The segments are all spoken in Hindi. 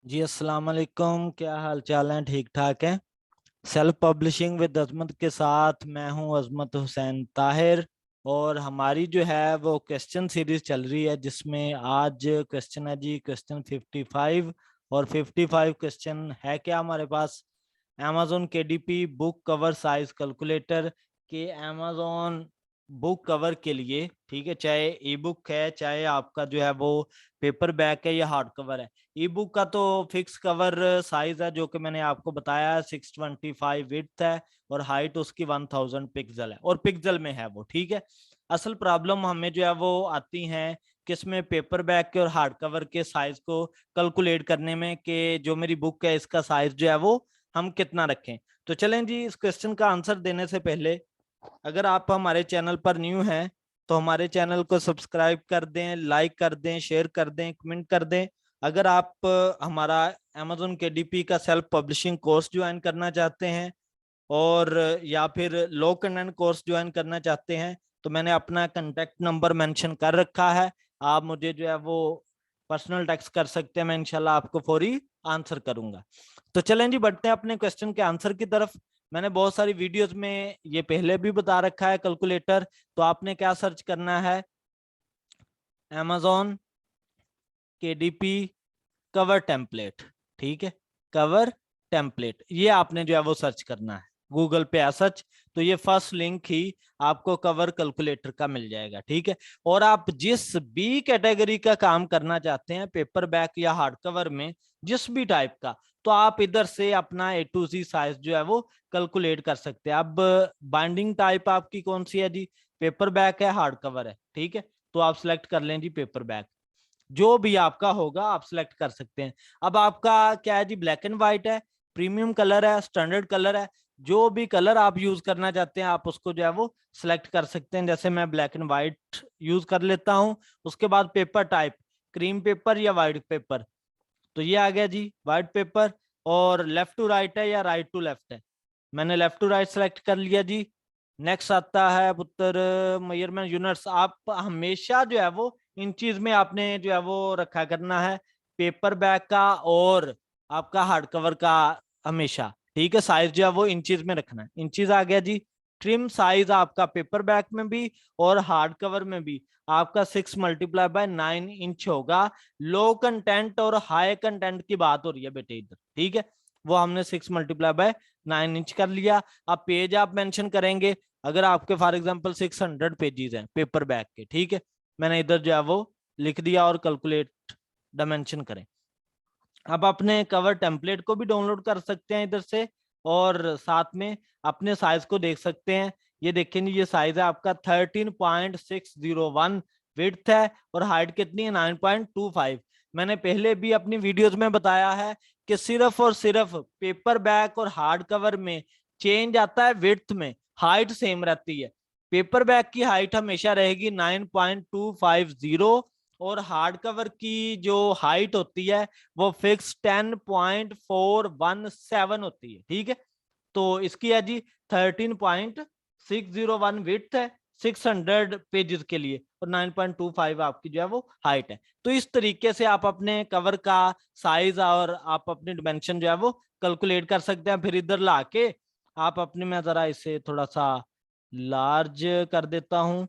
जी अस्सलाम वालेकुम, क्या हाल चाल है? ठीक ठाक है। सेल्फ पब्लिशिंग विद अजमत के साथ मैं हूं अजमत हुसैन ताहिर। और हमारी जो है वो क्वेश्चन सीरीज चल रही है, जिसमें आज क्वेश्चन है जी क्वेश्चन 55। और 55 क्वेश्चन है क्या हमारे पास? amazon KDP book cover size calculator के amazon बुक कवर के लिए, ठीक है, चाहे ई बुक है चाहे आपका जो है वो पेपर बैक है या हार्ड कवर है। ई बुक का तो फिक्स कवर साइज है, जो कि मैंने आपको बताया 625 विड्थ है और हाइट उसकी 1000 पिक्सल है और पिक्सल में है वो, ठीक है। असल प्रॉब्लम हमें जो है वो आती है किसमें, पेपर बैक के और हार्ड कवर के साइज को कैलकुलेट करने में, कि जो मेरी बुक है इसका साइज जो है वो हम कितना रखें। तो चलें जी, इस क्वेश्चन का आंसर देने से पहले, अगर आप हमारे चैनल पर न्यू हैं तो हमारे चैनल को सब्सक्राइब कर दें, लाइक कर दें, शेयर कर दें, कमेंट कर दें। अगर आप हमारा amazon KDP का सेल्फ पब्लिशिंग कोर्स ज्वाइन करना चाहते हैं और या फिर लो कंटेंट कोर्स ज्वाइन करना चाहते हैं, तो मैंने अपना कांटेक्ट नंबर मेंशन कर रखा है। आप मुझे जो है वो पर्सनल टेक्स्ट कर सकते हैं, मैं इंशाल्लाह आपको फौरी आंसर करूंगा। तो चलें जी, बढ़ते हैं अपने क्वेश्चन के आंसर की तरफ। मैंने बहुत सारी वीडियोस में ये पहले भी बता रखा है कैलकुलेटर। तो आपने क्या सर्च करना है, amazon KDP कवर टेम्पलेट, ठीक है, कवर टेम्पलेट, ये आपने जो है वो सर्च करना है गूगल पे एज सच। तो ये फर्स्ट लिंक ही आपको कवर कैलकुलेटर का मिल जाएगा, ठीक है। और आप जिस भी कैटेगरी का काम करना चाहते हैं, पेपर बैक या हार्ड कवर में, जिस भी टाइप का, तो आप इधर से अपना A to Z साइज जो है वो कैलकुलेट कर सकते हैं। अब बाइंडिंग टाइप आपकी कौन सी है जी? पेपर बैक है, हार्ड कवर है, ठीक है। तो आप सिलेक्ट कर लें जी पेपर बैक, जो भी आपका होगा आप सिलेक्ट कर सकते हैं। अब आपका क्या है जी, ब्लैक एंड व्हाइट है, प्रीमियम कलर है, स्टैंडर्ड कलर है, जो भी कलर आप यूज करना चाहते हैं आप उसको जो है वो सिलेक्ट कर सकते हैं। जैसे मैं ब्लैक एंड व्हाइट यूज कर लेता हूं। उसके बाद पेपर टाइप, क्रीम पेपर या व्हाइट पेपर, तो ये आ गया जी व्हाइट पेपर। और लेफ्ट टू राइट है या राइट टू लेफ्ट है, मैंने लेफ्ट टू राइट सेलेक्ट कर लिया जी। नेक्स्ट आता है पुत्र मेजरमेंट यूनिट्स। आप हमेशा जो है वो इन चीज में आपने जो है वो रखा करना है, पेपर बैग का और आपका हार्ड कवर का हमेशा, ठीक है, साइज जो है वो इन चीज में रखना है। इन चीज आ गया जी। ट्रिम साइज आपका पेपर बैग में भी और हार्ड कवर में भी आपका 6 × 9 इंच होगा। लो कंटेंट और हाई कंटेंट की बात हो रही है बेटे इधर, ठीक है। वो हमने 6 × 9 इंच कर लिया। अब पेज आप मेंशन करेंगे, अगर आपके फॉर एग्जांपल 600 पेजेस हैं पेपर बैग के, ठीक है, मैंने इधर जो है वो लिख दिया और कैलकुलेट डायमेंशन करें। अब अपने कवर टेम्पलेट को भी डाउनलोड कर सकते हैं इधर से, और साथ में अपने साइज को देख सकते हैं। ये देखेंगे, ये साइज है आपका 13.601 विड्थ है और हाइट कितनी है 9.25। मैंने पहले भी अपनी वीडियोस में बताया है कि सिर्फ और सिर्फ पेपर बैक और हार्ड कवर में चेंज आता है विड्थ में, हाइट सेम रहती है। पेपर बैक की हाइट हमेशा रहेगी 9.250 और हार्ड कवर की जो हाइट होती है वो फिक्स 10.417 होती है, ठीक है। तो इसकी है जी 13.601 विड्थ है 600 पेजेस के लिए और 9.25 आपकी जो है वो हाइट है। तो इस तरीके से आप अपने कवर का साइज और आप अपनी डिमेंशन जो है वो कैलकुलेट कर सकते हैं। फिर इधर लाके आप अपने, मैं जरा इसे थोड़ा सा लार्ज कर देता हूं,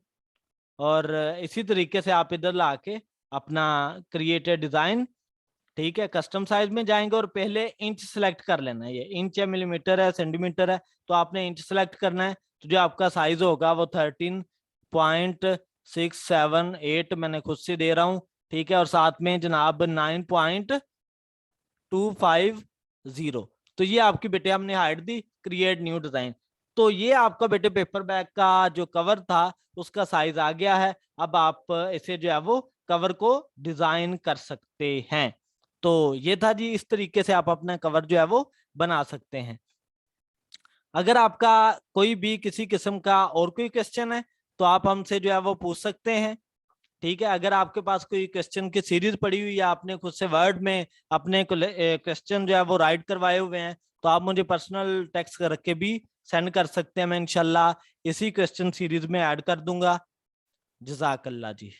और इसी तरीके से आप इधर लाके अपना क्रिएटेड डिजाइन, ठीक है, कस्टम साइज में जाएंगे और पहले इंच सेलेक्ट कर लेना है। ये इंच है, मिलीमीटर है, सेंटीमीटर है, तो आपने इंच सेलेक्ट करना है। तो जो आपका साइज होगा वो 13.678 मैंने खुद से दे रहा हूँ, ठीक है, और साथ में जनाब 9.250। तो ये आपकी बेटे हमने हाइट दी, क्रिएट न्यू डिजाइन। तो ये आपका बेटे पेपर बैग का जो कवर था उसका साइज आ गया है। अब आप इसे जो है वो कवर को डिजाइन कर सकते हैं। तो ये था जी, इस तरीके से आप अपना कवर जो है वो बना सकते हैं। अगर आपका कोई भी किसी किस्म का और कोई क्वेश्चन है तो आप हमसे जो है वो पूछ सकते हैं, ठीक है। अगर आपके पास कोई क्वेश्चन की सीरीज पड़ी हुई या आपने खुद से वर्ड में अपने क्वेश्चन जो है वो राइट करवाए हुए हैं, तो आप मुझे पर्सनल टेक्स्ट करके भी सेंड कर सकते हैं। मैं इंशाल्लाह इसी क्वेश्चन सीरीज में ऐड कर दूंगा। जज़ाकल्लाह जी।